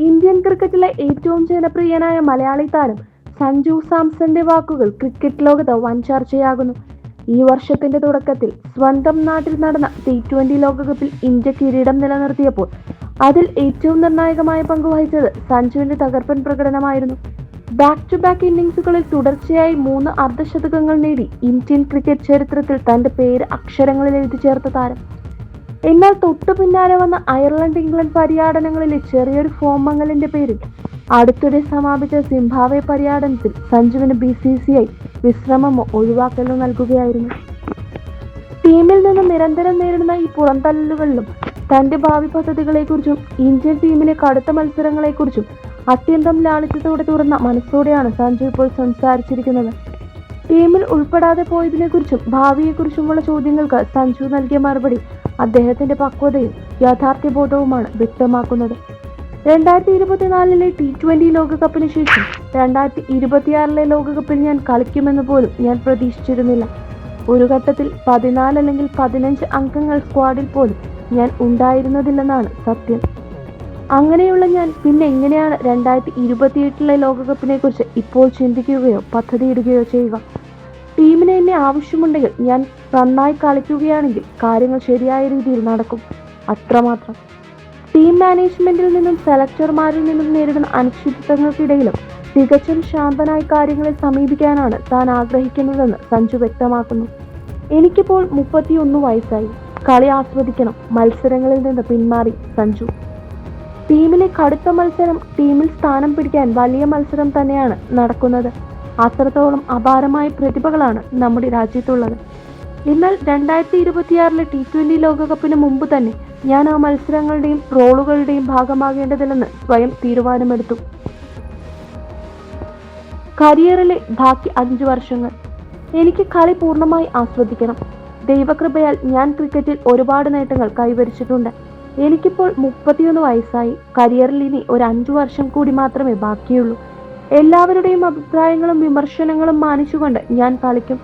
Indian ക്രിക്കറ്റിലെ ഏറ്റവും ജനപ്രിയനായ മലയാളി താരം സഞ്ജു സാംസന്റെ വാക്കുകൾ ക്രിക്കറ്റ് ലോകത്ത് വൻ ചർച്ചയാകുന്നു. ഈ വർഷത്തിന്റെ തുടക്കത്തിൽ സ്വന്തം നാട്ടിൽ നടന്ന T20 ലോകകപ്പിൽ ഇന്ത്യ കിരീടം നിലനിർത്തിയപ്പോൾ അതിൽ ഏറ്റവും നിർണായകമായ പങ്ക് വഹിച്ചത് സഞ്ജുവിന്റെ തകർപ്പൻ പ്രകടനമായിരുന്നു. ബാക്ക് ടു ബാക്ക് ഇന്നിംഗ്സുകളിൽ തുടർച്ചയായി 3 അർദ്ധശതകങ്ങൾ നേടി ഇന്ത്യൻ ക്രിക്കറ്റ് ചരിത്രത്തിൽ തന്റെ പേര് അക്ഷരങ്ങളിൽ എഴുതി ചേർത്ത താരം. എന്നാൽ തൊട്ടു പിന്നാലെ വന്ന അയർലൻഡ് ഇംഗ്ലണ്ട് പര്യടനങ്ങളിലെ ചെറിയൊരു ഫോം മങ്ങലിന്റെ പേരിൽ അടുത്തിടെ സമാപിച്ച സിംബാബ്വെ പര്യടനത്തിൽ സഞ്ജുവിന് BCCI വിശ്രമമോ ഒഴിവാക്കലോ നൽകുകയായിരുന്നു. ടീമിൽ നിന്ന് നിരന്തരം നേരിടുന്ന ഈ പുറന്തള്ളലുകളിലും തന്റെ ഭാവി പദ്ധതികളെക്കുറിച്ചും ഇന്ത്യൻ ടീമിലെ കടുത്ത മത്സരങ്ങളെക്കുറിച്ചും അത്യന്തം ലാളിത്യത്തോടെ തുറന്ന മനസ്സോടെയാണ് സഞ്ജു ഇപ്പോൾ സംസാരിച്ചിരിക്കുന്നത്. ടീമിൽ ഉൾപ്പെടാതെ പോയതിനെക്കുറിച്ചും ഭാവിയെക്കുറിച്ചുമുള്ള ചോദ്യങ്ങൾക്ക് സഞ്ജു നൽകിയ മറുപടി അദ്ദേഹത്തിന്റെ പക്വതയും യാഥാർത്ഥ്യബോധവുമാണ് വ്യക്തമാക്കുന്നത്. 2024 T20 ലോകകപ്പിന് ശേഷം 2026 ലോകകപ്പിൽ ഞാൻ കളിക്കുമെന്ന് പോലും ഞാൻ പ്രതീക്ഷിച്ചിരുന്നില്ല. ഒരു ഘട്ടത്തിൽ 14 അല്ലെങ്കിൽ 15 അംഗങ്ങൾ സ്ക്വാഡിൽ പോലും ഞാൻ ഉണ്ടായിരുന്നതില്ലെന്നാണ് സത്യം. അങ്ങനെയുള്ള ഞാൻ പിന്നെ എങ്ങനെയാണ് 2028 ലോകകപ്പിനെ കുറിച്ച് ഇപ്പോൾ ചിന്തിക്കുകയോ പദ്ധതിയിടുകയോ ചെയ്യുക? ടീമിന് എന്നെ ആവശ്യമുണ്ടെങ്കിൽ ഞാൻ നന്നായി കളിക്കുകയാണെങ്കിൽ കാര്യങ്ങൾ ശരിയായ രീതിയിൽ നടക്കും, അത്രമാത്രം. ടീം മാനേജ്മെന്റിൽ നിന്നും സെലക്ടർമാരിൽ നിന്നും നേരിടുന്ന അനിശ്ചിതത്വങ്ങൾക്കിടയിലും തികച്ചും ശാന്തനായി കാര്യങ്ങളെ സമീപിക്കാനാണ് താൻ ആഗ്രഹിക്കുന്നതെന്ന് സഞ്ജു വ്യക്തമാക്കുന്നു. എനിക്കിപ്പോൾ 31 വയസ്സായി. കളി ആസ്വദിക്കണം, മത്സരങ്ങളിൽ നിന്ന് പിന്മാറി സഞ്ജു. ടീമിലെ കടുത്ത മത്സരം, ടീമിൽ സ്ഥാനം പിടിക്കാൻ വലിയ മത്സരം തന്നെയാണ് നടക്കുന്നത്. അത്രത്തോളം അപാരമായ പ്രതിഭകളാണ് നമ്മുടെ രാജ്യത്തുള്ളത്. എന്നാൽ 2026 T20 ലോകകപ്പിന് മുമ്പ് തന്നെ ഞാൻ ആ മത്സരങ്ങളുടെയും റോളുകളുടെയും ഭാഗമാകേണ്ടതില്ലെന്ന് സ്വയം തീരുമാനമെടുത്തു. കരിയറിലെ ബാക്കി 5 വർഷങ്ങൾ എനിക്ക് കളി പൂർണ്ണമായി ആസ്വദിക്കണം. ദൈവകൃപയാൽ ഞാൻ ക്രിക്കറ്റിൽ ഒരുപാട് നേട്ടങ്ങൾ കൈവരിച്ചിട്ടുണ്ട്. എനിക്കിപ്പോൾ 31 വയസ്സായി. കരിയറിൽ ഇനി ഒരു 5 വർഷം കൂടി മാത്രമേ ബാക്കിയുള്ളൂ. എല്ലാവരുടെയും അഭിപ്രായങ്ങളും വിമർശനങ്ങളും മാനിച്ചുകൊണ്ട് ഞാൻ കളിക്കും,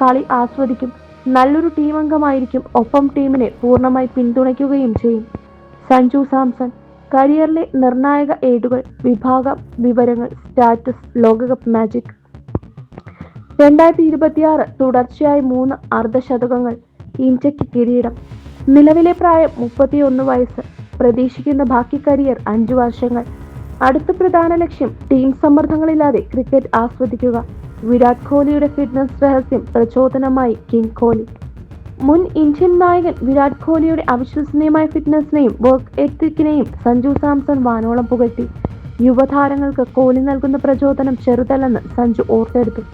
കളി ആസ്വദിക്കും, നല്ലൊരു ടീം അംഗമായിരിക്കും, ഒപ്പം ടീമിനെ പൂർണ്ണമായി പിന്തുണയ്ക്കുകയും ചെയ്യും. സഞ്ജു സാംസൺ. കരിയറിലെ നിർണായക ഏടുകൾ, വിഭാഗം, വിവരങ്ങൾ, സ്റ്റാറ്റസ്, ലോകകപ്പ് മാജിക്. 2026 തുടർച്ചയായി 3 അർദ്ധശതകങ്ങൾ, ഇന്ത്യക്ക് കിരീടം. നിലവിലെ പ്രായം 31 വയസ്സ്. പ്രതീക്ഷിക്കുന്ന ബാക്കി കരിയർ 5 വർഷങ്ങൾ. അടുത്ത പ്രധാന ലക്ഷ്യം ടീം സമ്മർദ്ദങ്ങളില്ലാതെ ക്രിക്കറ്റ് ആസ്വദിക്കുക. വിരാട് കോഹ്ലിയുടെ ഫിറ്റ്നസ് രഹസ്യം പ്രചോദനമായി കിങ് കോഹ്ലി. മുൻ ഇന്ത്യൻ നായകൻ വിരാട് കോഹ്ലിയുടെ അവിശ്വസനീയമായ ഫിറ്റ്നസിനെയും വർക്ക് എത്തിക്കിനെയും സഞ്ജു സാംസൺ വാനോളം പുകഴ്ത്തി. യുവതാരങ്ങൾക്ക് കോഹ്ലി നൽകുന്ന പ്രചോദനം ചെറുതല്ലെന്ന് സഞ്ജു ഓർത്തെടുത്തു.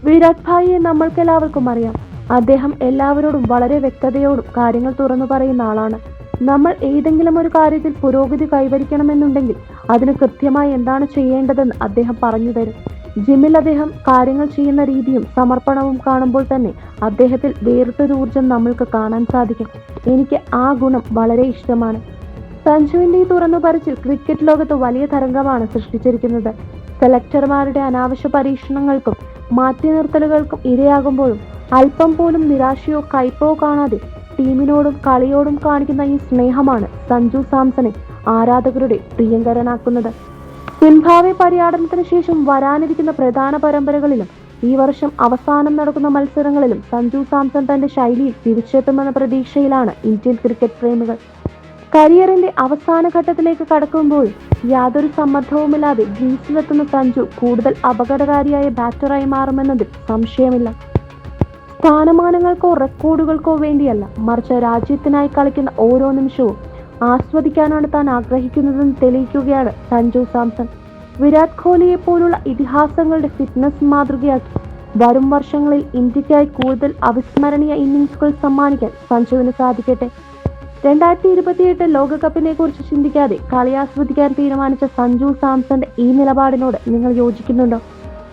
വിരാട് ഭായിയെ നമ്മൾക്കെല്ലാവർക്കും അറിയാം. അദ്ദേഹം എല്ലാവരോടും വളരെ വ്യക്തതയോടും കാര്യങ്ങൾ തുറന്നു പറയുന്ന ആളാണ്. നമ്മൾ ഏതെങ്കിലും ഒരു കാര്യത്തിൽ പുരോഗതി കൈവരിക്കണമെന്നുണ്ടെങ്കിൽ അതിന് കൃത്യമായി എന്താണ് ചെയ്യേണ്ടതെന്ന് അദ്ദേഹം പറഞ്ഞു തരും. ജിമ്മിൽ അദ്ദേഹം കാര്യങ്ങൾ ചെയ്യുന്ന രീതിയും സമർപ്പണവും കാണുമ്പോൾ തന്നെ അദ്ദേഹത്തിൽ വേറിട്ടൊരു ഊർജം നമ്മൾക്ക് കാണാൻ സാധിക്കും. എനിക്ക് ആ ഗുണം വളരെ ഇഷ്ടമാണ്. സഞ്ജുവിന്റെ ഈ തുറന്നു പറച്ചിൽ ക്രിക്കറ്റ് ലോകത്ത് വലിയ തരംഗമാണ് സൃഷ്ടിച്ചിരിക്കുന്നത്. സെലക്ടർമാരുടെ അനാവശ്യ പരീക്ഷണങ്ങൾക്കും മാറ്റി നിർത്തലുകൾക്കും ഇരയാകുമ്പോഴും അല്പം പോലും നിരാശയോ കയ്പോ കാണാതെ ടീമിനോടും കളിയോടും കാണിക്കുന്ന ഈ സ്നേഹമാണ് സഞ്ജു സാംസനെ ആരാധകരുടെ പ്രിയങ്കരനാക്കുന്നത്. സിംബാബ്വെ പര്യടനത്തിന് ശേഷം വരാനിരിക്കുന്ന പ്രധാന പരമ്പരകളിലും ഈ വർഷം അവസാനം നടക്കുന്ന മത്സരങ്ങളിലും സഞ്ജു സാംസൺ തന്റെ ശൈലിയിൽ തിരിച്ചെത്തുമെന്ന പ്രതീക്ഷയിലാണ് ഇന്ത്യൻ ക്രിക്കറ്റ് പ്രേമികൾ. കരിയറിന്റെ അവസാന ഘട്ടത്തിലേക്ക് കടക്കുമ്പോഴും യാതൊരു സമ്മർദ്ദവുമില്ലാതെ ക്രീസിലെത്തുന്ന സഞ്ജു കൂടുതൽ അപകടകാരിയായ ബാറ്ററായി മാറുമെന്നതിൽ സംശയമില്ല. സ്ഥാനമാനങ്ങൾക്കോ റെക്കോർഡുകൾക്കോ വേണ്ടിയല്ല, മറിച്ച് രാജ്യത്തിനായി കളിക്കുന്ന ഓരോ നിമിഷവും ആസ്വദിക്കാനാണ് താൻ ആഗ്രഹിക്കുന്നതെന്ന് തെളിയിക്കുകയാണ് സഞ്ജു സാംസൺ. വിരാട് കോഹ്ലിയെ പോലുള്ള ഇതിഹാസങ്ങളുടെ ഫിറ്റ്നസ് മാതൃകയാക്കി വരും വർഷങ്ങളിൽ ഇന്ത്യക്കായി കൂടുതൽ അവിസ്മരണീയ ഇന്നിംഗ്സുകൾ സമ്മാനിക്കാൻ സഞ്ജുവിന് സാധിക്കട്ടെ. 2028 ലോകകപ്പിനെ കുറിച്ച് ചിന്തിക്കാതെ കളി ആസ്വദിക്കാൻ തീരുമാനിച്ച സഞ്ജു സാംസന്റെ ഈ നിലപാടിനോട് നിങ്ങൾ യോജിക്കുന്നുണ്ടോ?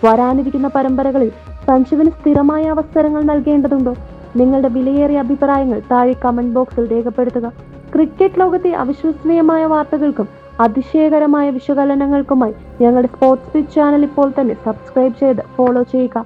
വരാനിരിക്കുന്ന പരമ്പരകളിൽ സഞ്ജുവിന് സ്ഥിരമായ അവസരങ്ങൾ നൽകേണ്ടതുണ്ടോ? നിങ്ങളുടെ വിലയേറിയ അഭിപ്രായങ്ങൾ താഴെ കമന്റ് ബോക്സിൽ രേഖപ്പെടുത്തുക. ക്രിക്കറ്റ് ലോകത്തെ അവിശ്വസനീയമായ വാർത്തകൾക്കും അതിശയകരമായ വിശകലനങ്ങൾക്കുമായി ഞങ്ങളുടെ സ്പോർട്സ് പിച്ച് ചാനൽ ഇപ്പോൾ തന്നെ സബ്സ്ക്രൈബ് ചെയ്ത് ഫോളോ ചെയ്യുക.